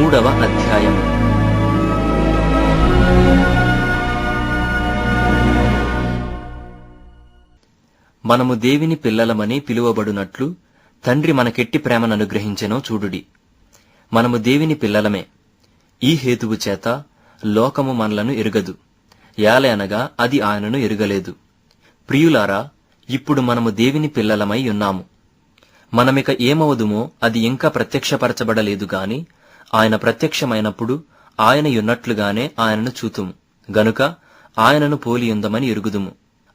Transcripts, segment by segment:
3వ అధ్యాయము. మనము దేవుని పిల్లలమని పిలువబడునట్లు తండ్రి మనకెట్టి ప్రేమను అనుగ్రహించెనో చూడుడి. మనము దేవుని పిల్లలమే. ఈ హేతువు చేత లోకము మనలను ఎరుగదు, యాలనగా అది ఆయనను ఎరుగలేదు. ప్రియులారా, ఇప్పుడు మనము దేవుని పిల్లలమై ఉన్నాము. మనమిక ఏమవుదుమో అది ఇంకా ప్రత్యక్షపరచబడలేదు గాని ఆయన ప్రత్యక్షమైనప్పుడు ఆయన యున్నట్లుగానే ఆయనను చూతుము గనుక ఆయనను పోలియుందమని ఎరుగుదుము.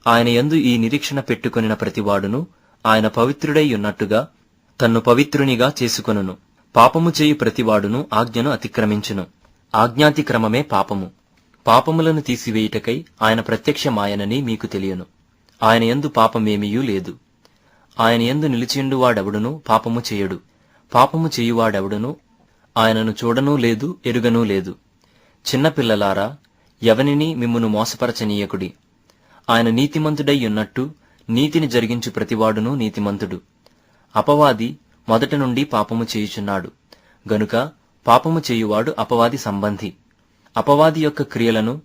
ఆయన యందు ఈ నిరీక్షణ పెట్టుకొనిన ప్రతివాడును ఆయన పవిత్రుడై ఉన్నట్టుగా తన్ను పవిత్రునిగా చేసుకొనును. పాపము చేయు ప్రతివాడును ఆజ్ఞను అతిక్రమించును. ఆజ్ఞాతిక్రమమే పాపము. పాపములను తీసివేయుటకై ఆయన ప్రత్యక్షమాయనని మీకు తెలియను. ఆయన యందు పాపమేమీయూ లేదు. ఆయన యందు నిలిచియుండువాడెవడును పాపము చేయడు. పాపము చేయువాడెవడును ఆయనను చూడనూ లేదు, ఎరుగనూ లేదు. చిన్నపిల్లలారా, ఎవనిని మిమ్మును మోసపరచనీయకుడి. ఆయన నీతిమంతుడై ఉన్నట్టు నీతిని జరిగించు ప్రతివాడును నీతిమంతుడు. అపవాది మొదట నుండి పాపము చేయుచున్నాడు గనుక పాపము చేయువాడు అపవాది సంబంధి. అపవాది యొక్క క్రియలను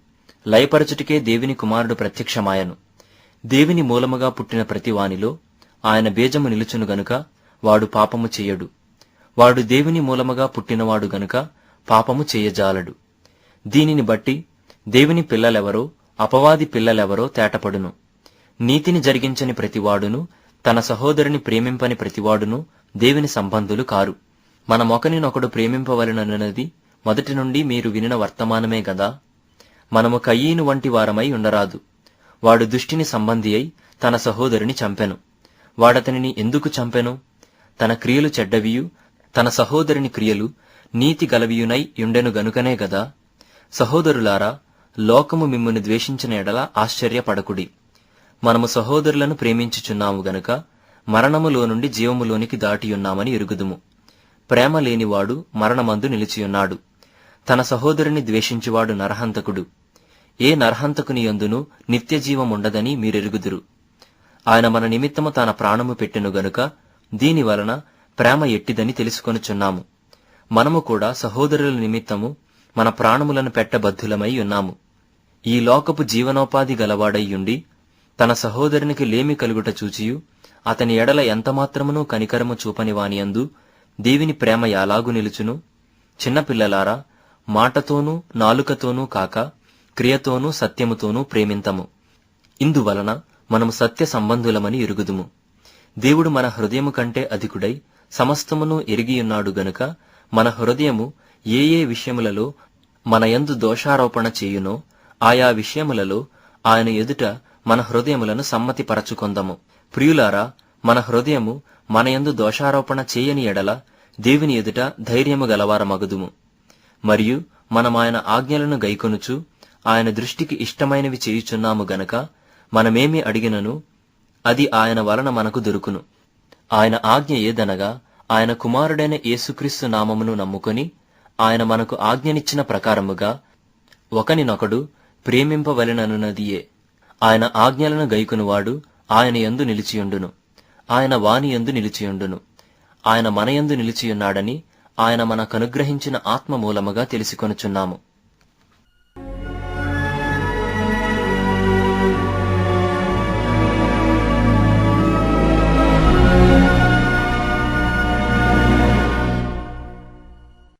లయపరచుటకే దేవుని కుమారుడు ప్రత్యక్షమాయను. దేవుని మూలముగా పుట్టిన ప్రతివానిలో ఆయన బీజము నిలుచును గనుక వాడు పాపము చెయ్యడు. వాడు దేవుని మూలముగా పుట్టినవాడు గనుక పాపము చేయజాలడు. దీనిని బట్టి దేవుని పిల్లలెవరో అపవాది పిల్లలెవరో తేటపడును. నీతిని జరిగించని ప్రతివాడును తన సహోదరుని ప్రేమింపని ప్రతివాడును దేవుని సంబంధులు కారు. మనమొకనినొకడు ప్రేమింపవలెనన్నది మొదటి నుండి మీరు వినిన వర్తమానమే గదా. మనము కయీను వంటి వారమై ఉండరాదు. వాడు దుష్టిని సంబంధి అయి తన సహోదరుని చంపెను. వాడతనిని ఎందుకు చంపెను? తన క్రియలు చెడ్డవియు తన సహోదరుని క్రియలు నీతి గలవియునై యుండెను గనుకనే గదా. సహోదరులారా, లోకము మిమ్మును ద్వేషించిన ఎడల ఆశ్చర్యపడకుడి. మనము సహోదరులను ప్రేమించుచున్నాము గనుక మరణములో నుండి జీవములోనికి దాటియున్నామని ఎరుగుదుము. ప్రేమ లేనివాడు మరణమందు నిలిచియున్నాడు. తన సహోదరుని ద్వేషించువాడు నరహంతకుడు. ఏ నరహంతకుని యందును నిత్యజీవముండదని మీరెరుగుదురు. ఆయన మన నిమిత్తము తన ప్రాణము పెట్టెను గనుక దీని వలన ప్రేమ ఎట్టిదని తెలుసుకొనుచున్నాము. మనము కూడా సహోదరుల నిమిత్తము మన ప్రాణములను పెట్టబద్ధులమై ఉన్నాము. ఈ లోకపు జీవనోపాధి గలవాడయ్యుండి తన సహోదరునికి లేమి కలుగుట చూచియు అతని ఎడల ఎంతమాత్రమునూ కనికరము చూపని వానియందు దేవుని ప్రేమ యాలాగు నిలుచును? చిన్నపిల్లలారా, మాటతోనూ నాలుకతోనూ కాక క్రియతోనూ సత్యముతోనూ ప్రేమింతము. ఇందువలన మనము సత్య సంబంధులమని ఎరుగుదుము. దేవుడు మన హృదయము కంటే అధికుడై సమస్తమును ఎరిగియున్నాడు గనుక మన హృదయము ఏ ఏ విషయములలో మన యందు దోషారోపణ చేయునో ఆయా విషయములలో ఆయన ఎదుట మన హృదయములను సమ్మతిపరచుకొందము. ప్రియులారా, మన హృదయము మన యందు దోషారోపణ చేయని ఎడల దేవుని ఎదుట ధైర్యము గలవారమగుదుము. మరియు మనమాయన ఆజ్ఞలను గైకొనుచు ఆయన దృష్టికి ఇష్టమైనవి చేయుచున్నాము గనక మనమేమి అడిగినను అది ఆయన వలన మనకు దొరుకును. ఆయన ఆజ్ఞ ఏదనగా ఆయన కుమారుడైన యేసుక్రీస్తు నామమును నమ్ముకొని ఆయన మనకు ఆజ్ఞనిచ్చిన ప్రకారముగా ఒకనినొకడు ప్రేమింపవలెననున్నదియే. ఆయన ఆజ్ఞలను గైకొనువాడు ఆయన యందు నిలిచియుండును. ఆయన వాని యందు నిలిచియుండును. ఆయన మన యందు నిలిచియున్నాడని ఆయన మనకనుగ్రహించిన ఆత్మ మూలముగా తెలుసుకొనుచున్నాము.